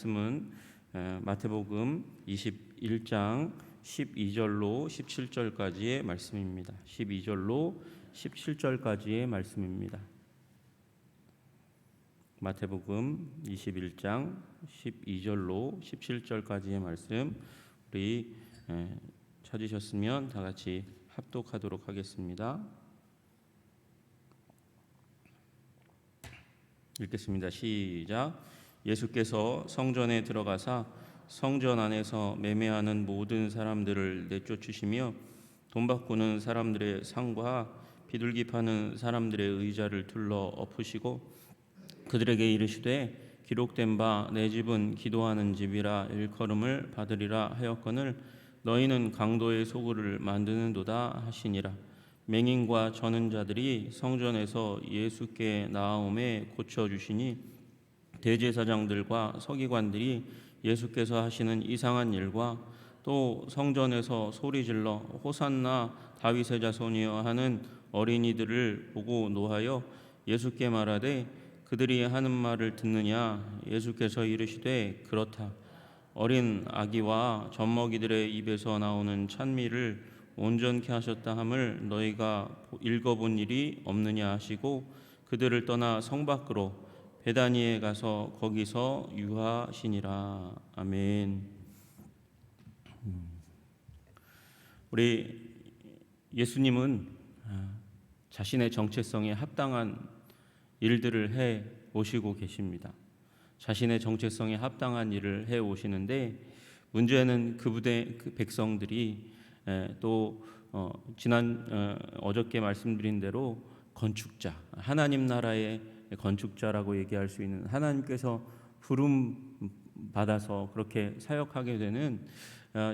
말씀은 마태복음 21장 12절로 17절까지의 말씀입니다. 12절로 17절까지의 말씀입니다. 마태복음 21장 12절로 17절까지의 말씀 우리 찾으셨으면 다 같이 합독하도록 하겠습니다. 읽겠습니다. 시작. 예수께서 성전에 들어가사 성전 안에서 매매하는 모든 사람들을 내쫓으시며 돈 바꾸는 사람들의 상과 비둘기 파는 사람들의 의자를 둘러 엎으시고 그들에게 이르시되 기록된 바 내 집은 기도하는 집이라 일컬음을 받으리라 하였거늘 너희는 강도의 소굴을 만드는도다 하시니라. 맹인과 저는 자들이 성전에서 예수께 나아오매 고쳐주시니 대제사장들과 서기관들이 예수께서 하시는 이상한 일과 또 성전에서 소리질러 호산나 다윗의 자손이여 하는 어린이들을 보고 노하여 예수께 말하되 그들이 하는 말을 듣느냐. 예수께서 이르시되 그렇다. 어린 아기와 젖먹이들의 입에서 나오는 찬미를 온전케 하셨다 함을 너희가 읽어본 일이 없느냐 하시고 그들을 떠나 성 밖으로 베다니에 가서 거기서 유하시니라. 아멘. 우리 예수님은 자신의 정체성에 합당한 일들을 해 오시고 계십니다. 자신의 정체성에 합당한 일을 해 오시는데 문제는 그 백성들이 또 어저께 말씀드린 대로 건축자, 하나님 나라의 건축자라고 얘기할 수 있는 하나님께서 부름 받아서 그렇게 사역하게 되는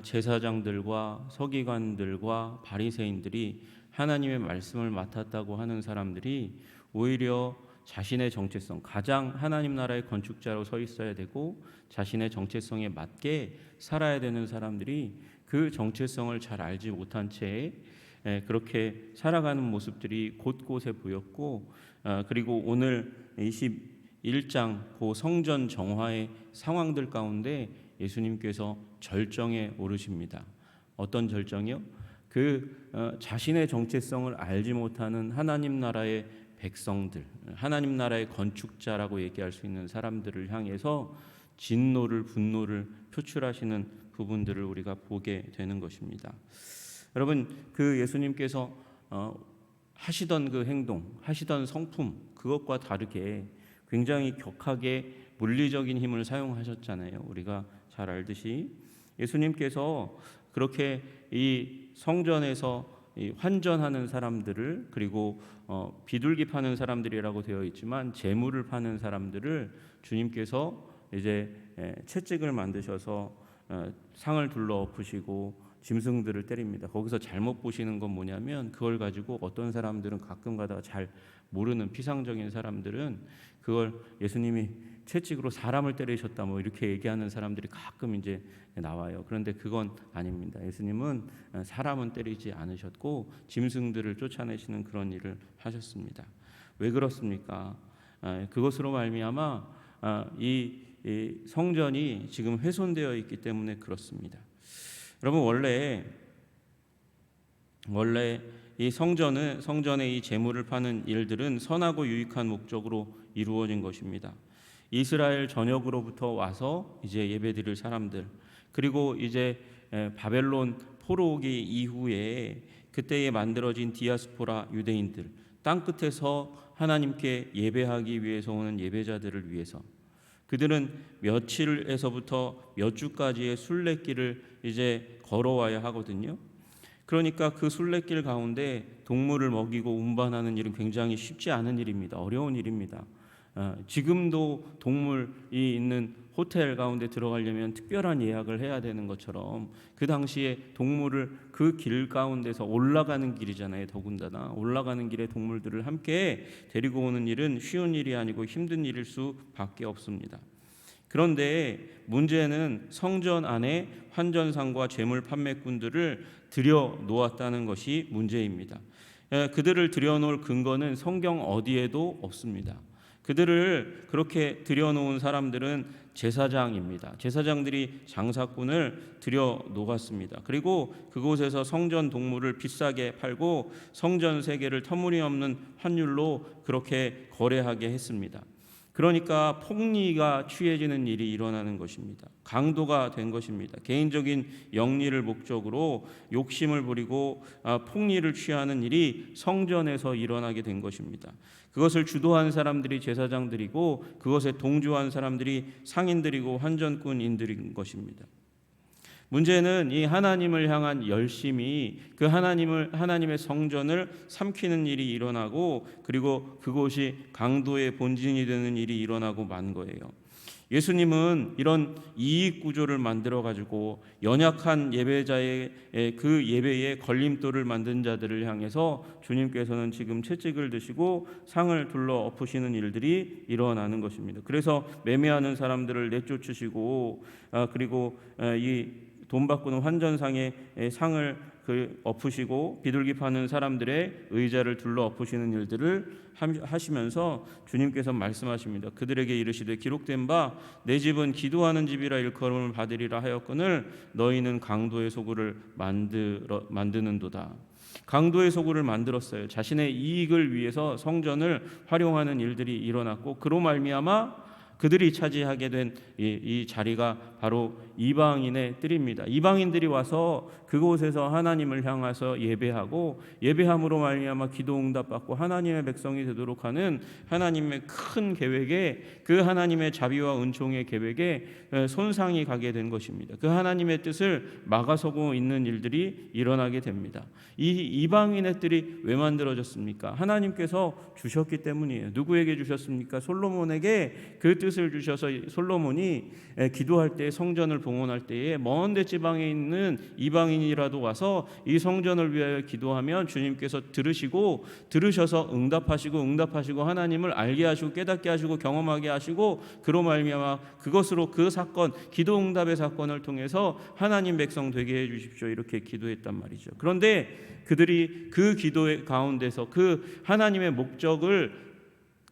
제사장들과 서기관들과 바리새인들이 하나님의 말씀을 맡았다고 하는 사람들이 오히려 자신의 정체성, 가장 하나님 나라의 건축자로 서 있어야 되고 자신의 정체성에 맞게 살아야 되는 사람들이 그 정체성을 잘 알지 못한 채 그렇게 살아가는 모습들이 곳곳에 보였고, 그리고 오늘 21장 그 성전 정화의 상황들 가운데 예수님께서 절정에 오르십니다. 어떤 절정이요? 자신의 정체성을 알지 못하는 하나님 나라의 백성들, 하나님 나라의 건축자라고 얘기할 수 있는 사람들을 향해서 진노를, 분노를 표출하시는 부분들을 우리가 보게 되는 것입니다. 여러분, 그 예수님께서 하시던 그 행동, 하시던 성품, 그것과 다르게 굉장히 격하게 물리적인 힘을 사용하셨잖아요. 우리가 잘 알듯이 예수님께서 그렇게 이 성전에서 환전하는 사람들을, 그리고 비둘기 파는 사람들이라고 되어 있지만 재물을 파는 사람들을 주님께서 이제 채찍을 만드셔서 상을 둘러 엎으시고 짐승들을 때립니다. 거기서 잘못 보시는 건 뭐냐면 그걸 가지고 어떤 사람들은 가끔 가다가 잘 모르는 피상적인 사람들은 그걸 예수님이 채찍으로 사람을 때리셨다 뭐 이렇게 얘기하는 사람들이 가끔 이제 나와요. 그런데 그건 아닙니다. 예수님은 사람은 때리지 않으셨고 짐승들을 쫓아내시는 그런 일을 하셨습니다. 왜 그렇습니까? 그것으로 말미암아 이 성전이 지금 훼손되어 있기 때문에 그렇습니다. 여러분, 원래 이 성전의 이 재물을 파는 일들은 선하고 유익한 목적으로 이루어진 것입니다. 이스라엘 전역으로부터 와서 이제 예배드릴 사람들, 그리고 이제 바벨론 포로오기 이후에 그때에 만들어진 디아스포라 유대인들, 땅끝에서 하나님께 예배하기 위해서 오는 예배자들을 위해서, 그들은 며칠에서부터 몇 주까지의 순례길을 이제 걸어와야 하거든요. 그러니까 그 순례길 가운데 동물을 먹이고 운반하는 일은 굉장히 쉽지 않은 일입니다. 어려운 일입니다. 지금도 동물이 있는 호텔 가운데 들어가려면 특별한 예약을 해야 되는 것처럼 그 당시에 동물을 그 길 가운데서 올라가는 길이잖아요. 더군다나 올라가는 길에 동물들을 함께 데리고 오는 일은 쉬운 일이 아니고 힘든 일일 수밖에 없습니다. 그런데 문제는 성전 안에 환전상과 재물 판매꾼들을 들여놓았다는 것이 문제입니다. 그들을 들여놓을 근거는 성경 어디에도 없습니다. 그들을 그렇게 들여놓은 사람들은 제사장입니다. 제사장들이 장사꾼을 들여놓았습니다. 그리고 그곳에서 성전 동물을 비싸게 팔고 성전 세계를 터무니없는 환율로 그렇게 거래하게 했습니다. 그러니까 폭리가 취해지는 일이 일어나는 것입니다. 강도가 된 것입니다. 개인적인 영리를 목적으로 욕심을 부리고 폭리를 취하는 일이 성전에서 일어나게 된 것입니다. 그것을 주도한 사람들이 제사장들이고 그것에 동조한 사람들이 상인들이고 환전꾼인들인 것입니다. 문제는 이 하나님을 향한 열심이 그 하나님의 성전을 삼키는 일이 일어나고 그리고 그곳이 강도의 본진이 되는 일이 일어나고 만 거예요. 예수님은 이런 이익 구조를 만들어 가지고 연약한 예배자의 그 예배에 걸림돌을 만든 자들을 향해서 주님께서는 지금 채찍을 드시고 상을 둘러 엎으시는 일들이 일어나는 것입니다. 그래서 매매하는 사람들을 내쫓으시고 그리고 이 돈 바꾸는 환전상의 상을 엎으시고 비둘기 파는 사람들의 의자를 둘러 엎으시는 일들을 하시면서 주님께서 말씀하십니다. 그들에게 이르시되 기록된 바 내 집은 기도하는 집이라 일컬음을 받으리라 하였거늘 너희는 강도의 소굴을 만드는도다. 강도의 소굴을 만들었어요. 자신의 이익을 위해서 성전을 활용하는 일들이 일어났고 그로 말미암아 그들이 차지하게 된 이 자리가 바로 이방인의 뜰입니다. 이방인들이 와서 그곳에서 하나님을 향해서 예배하고 예배함으로 말미암아 기도 응답받고 하나님의 백성이 되도록 하는 하나님의 큰 계획에 그 하나님의 자비와 은총의 계획에 손상이 가게 된 것입니다. 그 하나님의 뜻을 막아서고 있는 일들이 일어나게 됩니다. 이 이방인의 뜰이 왜 만들어졌습니까? 하나님께서 주셨기 때문이에요. 누구에게 주셨습니까? 솔로몬에게 그 뜻을 주셔서 솔로몬이 기도할 때 성전을 봉헌할 때에 먼 데 지방에 있는 이방인이라도 와서 이 성전을 위하여 기도하면 주님께서 들으셔서 응답하시고 하나님을 알게 하시고 깨닫게 하시고 경험하게 하시고 그로 말미암아 그것으로 그 사건 기도 응답의 사건을 통해서 하나님 백성 되게 해 주십시오 이렇게 기도했단 말이죠. 그런데 그들이 그 기도의 가운데서 그 하나님의 목적을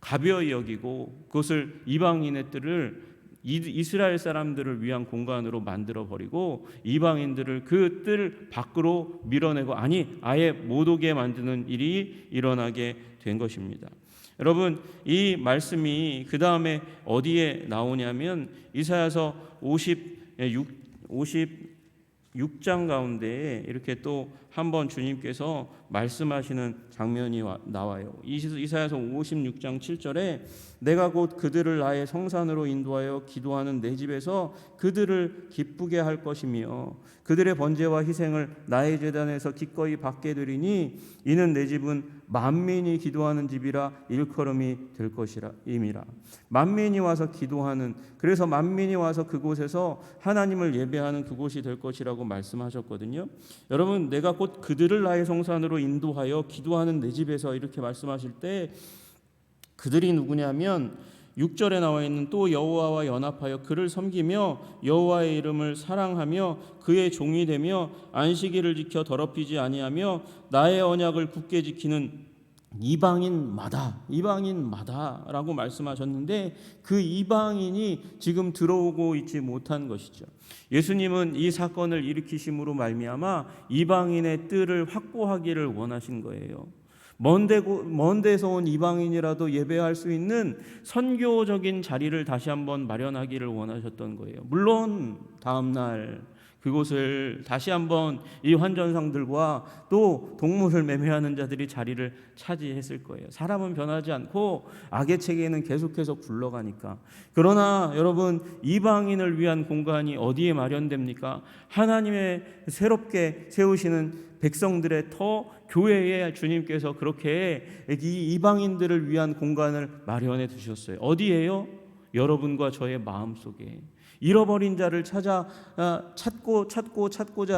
가벼이 여기고 그것을 이방인의 뜰을 이스라엘 사람들을 위한 공간으로 만들어 버리고 이방인들을 그 뜰 밖으로 밀어내고 아예 못 오게 만드는 일이 일어나게 된 것입니다. 여러분 이 말씀이 그 다음에 어디에 나오냐면 이사야서 56장 가운데에 이렇게 또 한번 주님께서 말씀하시는 장면이 나와요. 이사야서 56장 7절에 내가 곧 그들을 나의 성산으로 인도하여 기도하는 내 집에서 그들을 기쁘게 할 것이며 그들의 번제와 희생을 나의 제단에서 기꺼이 받게 되리니 이는 내 집은 만민이 기도하는 집이라 일컬음이 될 것이라 임이라. 만민이 와서 기도하는 그래서 만민이 와서 그곳에서 하나님을 예배하는 그곳이 될 것이라고 말씀하셨거든요. 여러분 내가 곧 그들을 나의 성산으로 인도하여 기도하는 내 집에서 이렇게 말씀하실 때 그들이 누구냐면 6절에 나와 있는 또 여호와와 연합하여 그를 섬기며 여호와의 이름을 사랑하며 그의 종이 되며 안식일을 지켜 더럽히지 아니하며 나의 언약을 굳게 지키는 이방인마다라고 말씀하셨는데 그 이방인이 지금 들어오고 있지 못한 것이죠. 예수님은 이 사건을 일으키심으로 말미암아 이방인의 뜰을 확보하기를 원하신 거예요. 먼 데서 온 이방인이라도 예배할 수 있는 선교적인 자리를 다시 한번 마련하기를 원하셨던 거예요. 물론 다음 날 그곳을 다시 한번 이 환전상들과 또 동물을 매매하는 자들이 자리를 차지했을 거예요. 사람은 변하지 않고 악의 체계는 계속해서 굴러가니까. 그러나 여러분 이방인을 위한 공간이 어디에 마련됩니까? 하나님의 새롭게 세우시는 백성들의 터 교회에 주님께서 그렇게 이 이방인들을 위한 공간을 마련해 두셨어요. 어디예요? 여러분과 저의 마음속에. 잃어버린 자를 찾고자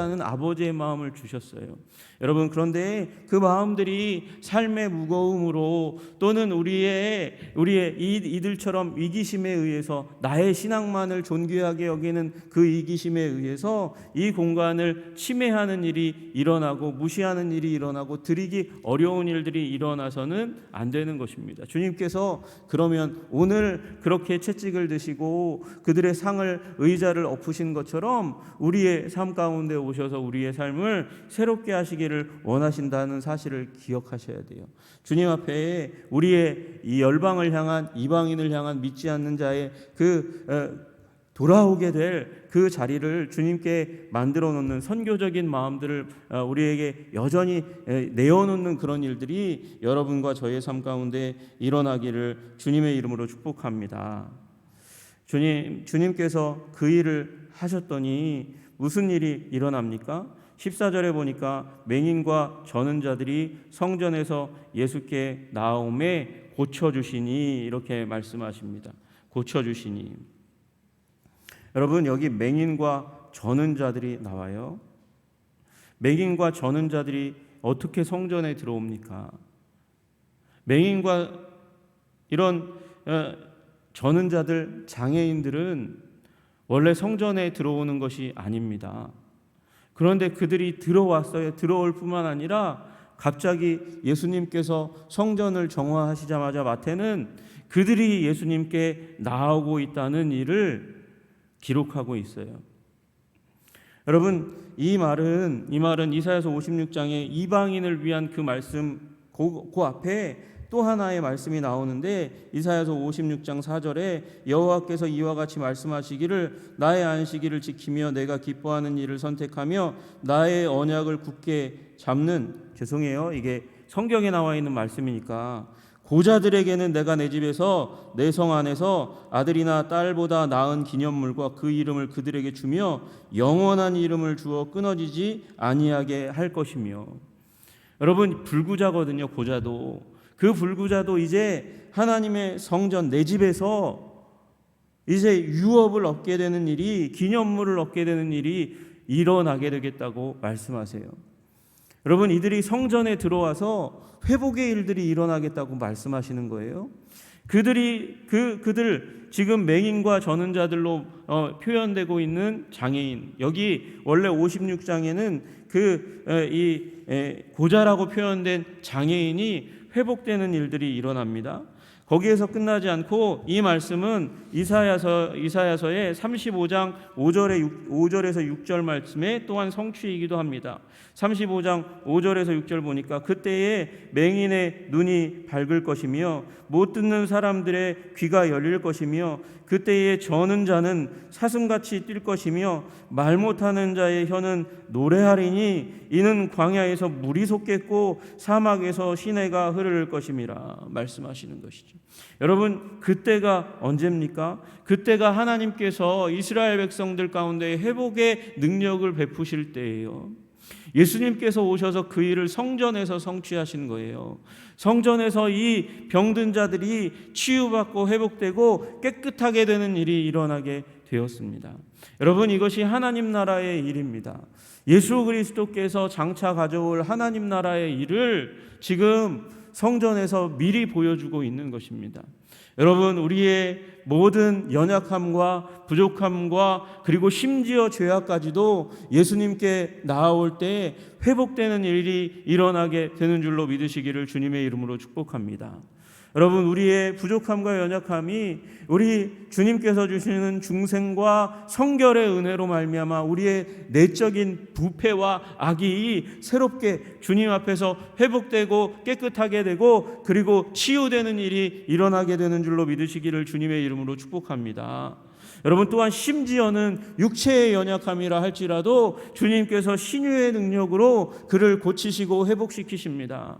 하는 아버지의 마음을 주셨어요. 여러분, 그런데 그 마음들이 삶의 무거움으로 또는 우리의 이들처럼 이기심에 의해서 나의 신앙만을 존귀하게 여기는 그 이기심에 의해서 이 공간을 침해하는 일이 일어나고 무시하는 일이 일어나고 드리기 어려운 일들이 일어나서는 안 되는 것입니다. 주님께서 그러면 오늘 그렇게 채찍을 드시고 그들의 상을 의자를 엎으신 것처럼 우리의 삶 가운데 오셔서 우리의 삶을 새롭게 하시기를 원하신다는 사실을 기억하셔야 돼요. 주님 앞에 우리의 이 열방을 향한 이방인을 향한 믿지 않는 자의 돌아오게 될 그 자리를 주님께 만들어 놓는 선교적인 마음들을 우리에게 여전히 내어놓는 그런 일들이 여러분과 저의 삶 가운데 일어나기를 주님의 이름으로 축복합니다. 주님께서 그 일을 하셨더니 무슨 일이 일어납니까? 14절에 보니까 맹인과 저는 자들이 성전에서 예수께 나옴에 고쳐주시니 이렇게 말씀하십니다. 고쳐주시니. 여러분, 여기 맹인과 저는 자들이 나와요. 맹인과 저는 자들이 어떻게 성전에 들어옵니까? 맹인과 이런 저는 자들, 장애인들은 원래 성전에 들어오는 것이 아닙니다. 그런데 그들이 들어왔어요. 들어올 뿐만 아니라 갑자기 예수님께서 성전을 정화하시자마자 마태는 그들이 예수님께 나오고 있다는 일을 기록하고 있어요. 여러분, 이 말은 이사야서 56장에 이방인을 위한 그 말씀 그 앞에 또 하나의 말씀이 나오는데 이사야서 56장 4절에 여호와께서 이와 같이 말씀하시기를 나의 안식일을 지키며 내가 기뻐하는 일을 선택하며 나의 언약을 굳게 잡는, 죄송해요, 이게 성경에 나와 있는 말씀이니까, 고자들에게는 내가 내 집에서 내 성 안에서 아들이나 딸보다 나은 기념물과 그 이름을 그들에게 주며 영원한 이름을 주어 끊어지지 아니하게 할 것이며. 여러분, 불구자거든요. 고자도. 그 불구자도 이제 하나님의 성전, 내 집에서 이제 유업을 얻게 되는 일이, 기념물을 얻게 되는 일이 일어나게 되겠다고 말씀하세요. 여러분, 이들이 성전에 들어와서 회복의 일들이 일어나겠다고 말씀하시는 거예요. 그들 지금 맹인과 저는 자들로 표현되고 있는 장애인, 여기 원래 56장에는 고자라고 표현된 장애인이 회복되는 일들이 일어납니다. 거기에서 끝나지 않고 이 말씀은 이사야서의 35장 5절에서 6절 말씀에 또한 성취이기도 합니다. 35장 5절에서 6절 보니까 그때에 맹인의 눈이 밝을 것이며 못 듣는 사람들의 귀가 열릴 것이며 그때에 저는 자는 사슴같이 뛸 것이며 말 못하는 자의 혀는 노래하리니 이는 광야에서 물이 솟겠고 사막에서 시내가 흐를 것임이라 말씀하시는 것이죠. 여러분, 그때가 언제입니까? 그때가 하나님께서 이스라엘 백성들 가운데 회복의 능력을 베푸실 때예요. 예수님께서 오셔서 그 일을 성전에서 성취하신 거예요. 성전에서 이 병든 자들이 치유받고 회복되고 깨끗하게 되는 일이 일어나게 되었습니다. 여러분, 이것이 하나님 나라의 일입니다. 예수 그리스도께서 장차 가져올 하나님 나라의 일을 지금 성전에서 미리 보여주고 있는 것입니다. 여러분, 우리의 모든 연약함과 부족함과 그리고 심지어 죄악까지도 예수님께 나아올 때 회복되는 일이 일어나게 되는 줄로 믿으시기를 주님의 이름으로 축복합니다. 여러분, 우리의 부족함과 연약함이 우리 주님께서 주시는 중생과 성결의 은혜로 말미암아 우리의 내적인 부패와 악이 새롭게 주님 앞에서 회복되고 깨끗하게 되고 그리고 치유되는 일이 일어나게 되는 줄로 믿으시기를 주님의 이름으로 축복합니다. 여러분, 또한 심지어는 육체의 연약함이라 할지라도 주님께서 신유의 능력으로 그를 고치시고 회복시키십니다.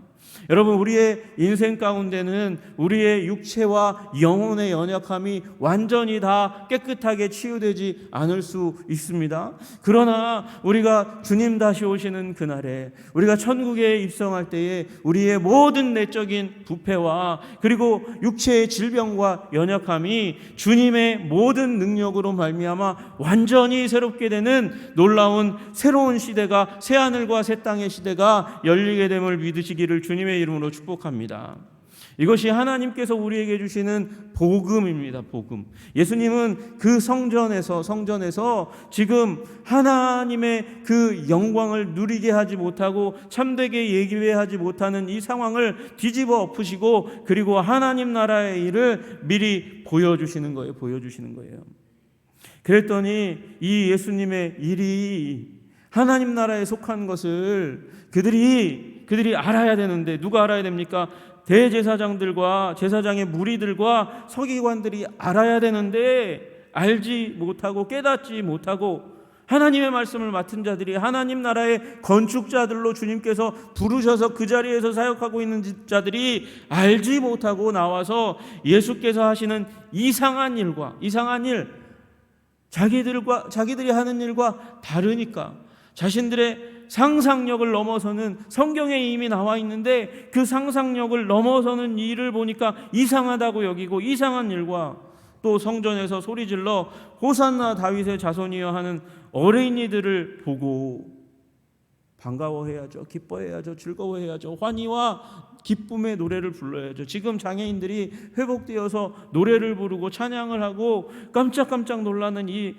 여러분, 우리의 인생 가운데는 우리의 육체와 영혼의 연약함이 완전히 다 깨끗하게 치유되지 않을 수 있습니다. 그러나 우리가 주님 다시 오시는 그날에, 우리가 천국에 입성할 때에 우리의 모든 내적인 부패와 그리고 육체의 질병과 연약함이 주님의 모든 능력으로 말미암아 완전히 새롭게 되는 놀라운 새로운 시대가, 새하늘과 새 땅의 시대가 열리게 됨을 믿으시기를 주님의 이름으로 축복합니다. 이것이 하나님께서 우리에게 주시는 복음입니다. 복음. 예수님은 그 성전에서 지금 하나님의 그 영광을 누리게 하지 못하고 참되게 예배하지 못하는 이 상황을 뒤집어 엎으시고, 그리고 하나님 나라의 일을 미리 보여주시는 거예요. 그랬더니 이 예수님의 일이 하나님 나라에 속한 것을 그들이 알아야 되는데, 누가 알아야 됩니까? 대제사장들과 제사장의 무리들과 서기관들이 알아야 되는데 알지 못하고 깨닫지 못하고, 하나님의 말씀을 맡은 자들이 하나님 나라의 건축자들로 주님께서 부르셔서 그 자리에서 사역하고 있는 자들이 알지 못하고 나와서 예수께서 하시는 이상한 일, 자기들이 하는 일과 다르니까 자신들의 상상력을 넘어서는, 성경에 이미 나와 있는데 그 상상력을 넘어서는 일을 보니까 이상하다고 여기고, 이상한 일과 또 성전에서 소리질러 호산나 다윗의 자손이여 하는 어린이들을 보고 반가워해야죠, 기뻐해야죠, 즐거워해야죠, 환희와 기쁨의 노래를 불러야죠. 지금 장애인들이 회복되어서 노래를 부르고 찬양을 하고 깜짝깜짝 놀라는 이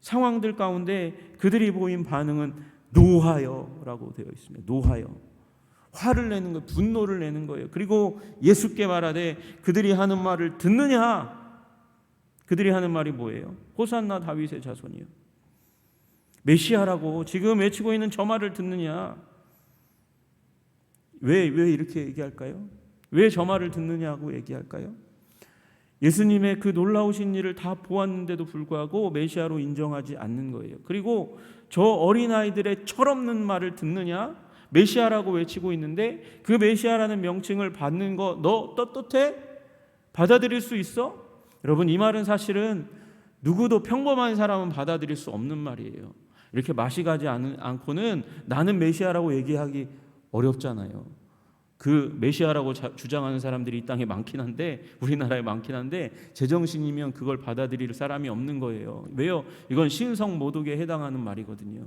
상황들 가운데 그들이 보인 반응은 노하여라고 되어 있습니다. 노하여. 화를 내는 거예요. 분노를 내는 거예요. 그리고 예수께 말하되 그들이 하는 말을 듣느냐? 그들이 하는 말이 뭐예요? 호산나 다윗의 자손이요. 메시아라고 지금 외치고 있는 저 말을 듣느냐? 왜 이렇게 얘기할까요? 왜 저 말을 듣느냐고 얘기할까요? 예수님의 그 놀라우신 일을 다 보았는데도 불구하고 메시아로 인정하지 않는 거예요. 그리고 저 어린아이들의 철없는 말을 듣느냐? 메시아라고 외치고 있는데 그 메시아라는 명칭을 받는 거 너 떳떳해? 받아들일 수 있어? 여러분, 이 말은 사실은 누구도 평범한 사람은 받아들일 수 없는 말이에요. 이렇게 맛이 가지 않고는 나는 메시아라고 얘기하기 어렵잖아요. 그 메시아라고 주장하는 사람들이 이 땅에 많긴 한데, 우리나라에 많긴 한데 제정신이면 그걸 받아들일 사람이 없는 거예요. 왜요? 이건 신성 모독에 해당하는 말이거든요.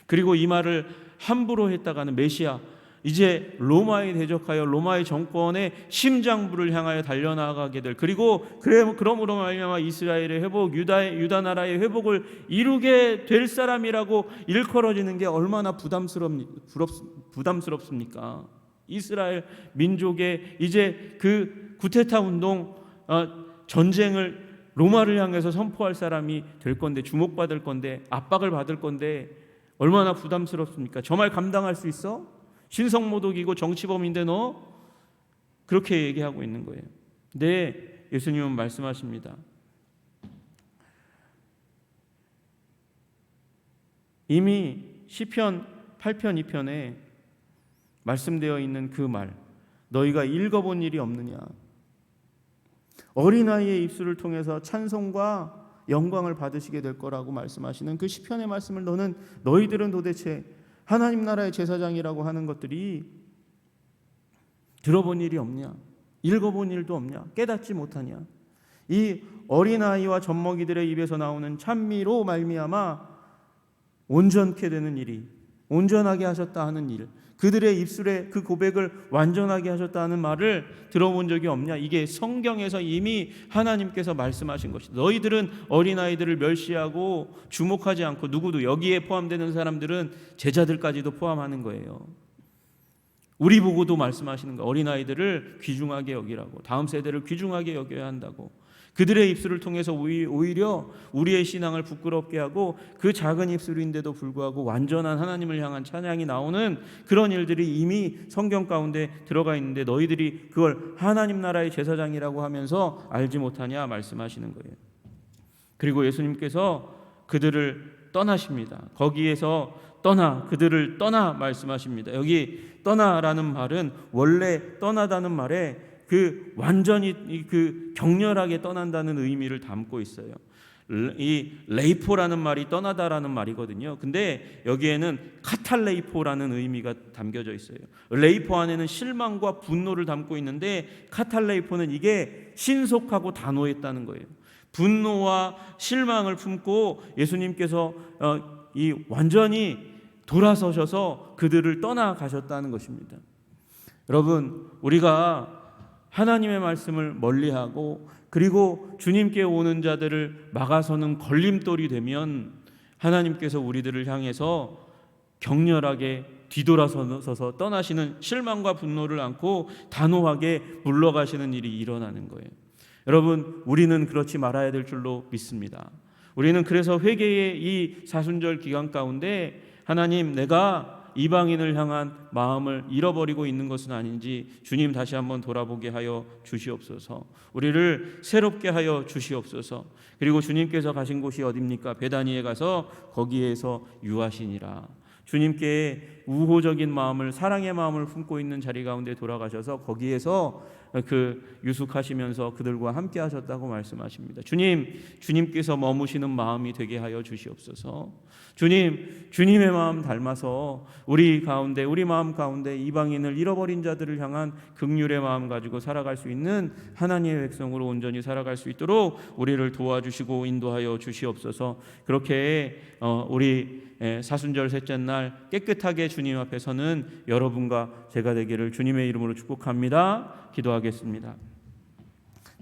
그리고 이 말을 함부로 했다가는 메시아, 이제 로마에 대적하여 로마의 정권의 심장부를 향하여 달려나가게 될, 그리고 그러므로 말미암아 이스라엘의 회복, 유다 나라의 회복을 이루게 될 사람이라고 일컬어지는 게 얼마나 부담스럽습니까? 이스라엘 민족의 이제 그 구테타 운동, 전쟁을 로마를 향해서 선포할 사람이 될 건데, 주목받을 건데, 압박을 받을 건데 얼마나 부담스럽습니까? 저 말 감당할 수 있어? 신성모독이고 정치범인데 너? 그렇게 얘기하고 있는 거예요. 근데 예수님은 말씀하십니다. 이미 시편 8편 2편에 말씀되어 있는 그 말, 너희가 읽어본 일이 없느냐? 어린아이의 입술을 통해서 찬송과 영광을 받으시게 될 거라고 말씀하시는 그 시편의 말씀을 너희들은 도대체 하나님 나라의 제사장이라고 하는 것들이 들어본 일이 없냐? 읽어본 일도 없냐? 깨닫지 못하냐? 이 어린아이와 젖먹이들의 입에서 나오는 찬미로 말미암아 온전케 되는 일이, 온전하게 하셨다 하는 일, 그들의 입술에 그 고백을 완전하게 하셨다 하는 말을 들어본 적이 없냐? 이게 성경에서 이미 하나님께서 말씀하신 것이다. 너희들은 어린아이들을 멸시하고 주목하지 않고, 누구도 여기에 포함되는 사람들은 제자들까지도 포함하는 거예요. 우리 보고도 말씀하시는 거예요. 어린아이들을 귀중하게 여기라고, 다음 세대를 귀중하게 여겨야 한다고. 그들의 입술을 통해서 오히려 우리의 신앙을 부끄럽게 하고, 그 작은 입술인데도 불구하고 완전한 하나님을 향한 찬양이 나오는 그런 일들이 이미 성경 가운데 들어가 있는데 너희들이 그걸 하나님 나라의 제사장이라고 하면서 알지 못하냐 말씀하시는 거예요. 그리고 예수님께서 그들을 떠나십니다. 거기에서 그들을 떠나 말씀하십니다. 여기 떠나라는 말은 원래 떠나다는 말에 그 완전히 그 격렬하게 떠난다는 의미를 담고 있어요. 이 레이포라는 말이 떠나다라는 말이거든요. 근데 여기에는 카탈레이포라는 의미가 담겨져 있어요. 레이포 안에는 실망과 분노를 담고 있는데 카탈레이포는 이게 신속하고 단호했다는 거예요. 분노와 실망을 품고 예수님께서 이 완전히 돌아서셔서 그들을 떠나가셨다는 것입니다. 여러분, 우리가 하나님의 말씀을 멀리하고 그리고 주님께 오는 자들을 막아서는 걸림돌이 되면 하나님께서 우리들을 향해서 격렬하게 뒤돌아서서 떠나시는 실망과 분노를 안고 단호하게 물러가시는 일이 일어나는 거예요. 여러분, 우리는 그렇지 말아야 될 줄로 믿습니다. 우리는 그래서 회개의 이 사순절 기간 가운데 하나님, 내가 이방인을 향한 마음을 잃어버리고 있는 것은 아닌지 주님 다시 한번 돌아보게 하여 주시옵소서. 우리를 새롭게 하여 주시옵소서. 그리고 주님께서 가신 곳이 어디입니까? 베다니에 가서 거기에서 유하시니라. 주님께 우호적인 마음을, 사랑의 마음을 품고 있는 자리 가운데 돌아가셔서 거기에서 그 유숙하시면서 그들과 함께 하셨다고 말씀하십니다. 주님께서 머무시는 마음이 되게 하여 주시옵소서. 주님의 마음 닮아서 우리 마음 가운데 이방인을 잃어버린 자들을 향한 긍휼의 마음 가지고 살아갈 수 있는 하나님의 백성으로 온전히 살아갈 수 있도록 우리를 도와주시고 인도하여 주시옵소서. 그렇게 우리 사순절 셋째 날 깨끗하게 주님 앞에 서는 여러분과 제가 되기를 주님의 이름으로 축복합니다. 기도하겠습니다.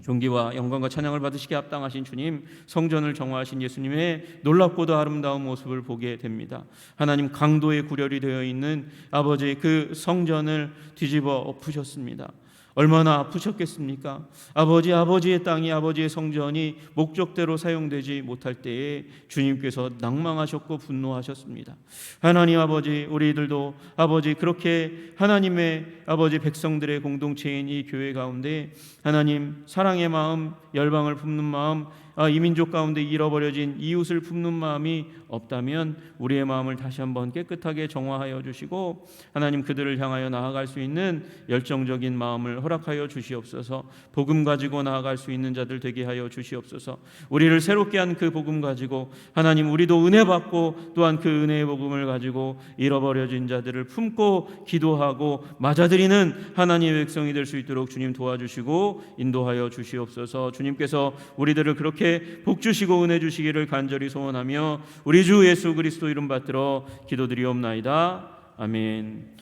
존귀와 영광과 찬양을 받으시기에 합당하신 주님, 성전을 정화하신 예수님의 놀랍고도 아름다운 모습을 보게 됩니다. 하나님, 강도의 구렬이 되어 있는 아버지의 그 성전을 뒤집어 엎으셨습니다. 얼마나 아프셨겠습니까? 아버지의 땅이, 아버지의 성전이 목적대로 사용되지 못할 때에 주님께서 낭망하셨고 분노하셨습니다. 하나님 아버지, 우리들도 아버지 그렇게 하나님의 아버지 백성들의 공동체인 이 교회 가운데 하나님 사랑의 마음, 열방을 품는 마음, 이 민족 가운데 잃어버려진 이웃을 품는 마음이 없다면 우리의 마음을 다시 한번 깨끗하게 정화하여 주시고 하나님 그들을 향하여 나아갈 수 있는 열정적인 마음을 허락하여 주시옵소서. 복음 가지고 나아갈 수 있는 자들 되게 하여 주시옵소서. 우리를 새롭게 한 그 복음 가지고 하나님 우리도 은혜 받고 또한 그 은혜의 복음을 가지고 잃어버려진 자들을 품고 기도하고 맞아들이는 하나님의 백성이 될 수 있도록 주님 도와주시고 인도하여 주시옵소서. 주님께서 우리들을 그렇게 복 주시고 은혜 주시기를 간절히 소원하며 우리 주 예수 그리스도 이름 받들어 기도드리옵나이다. 아멘.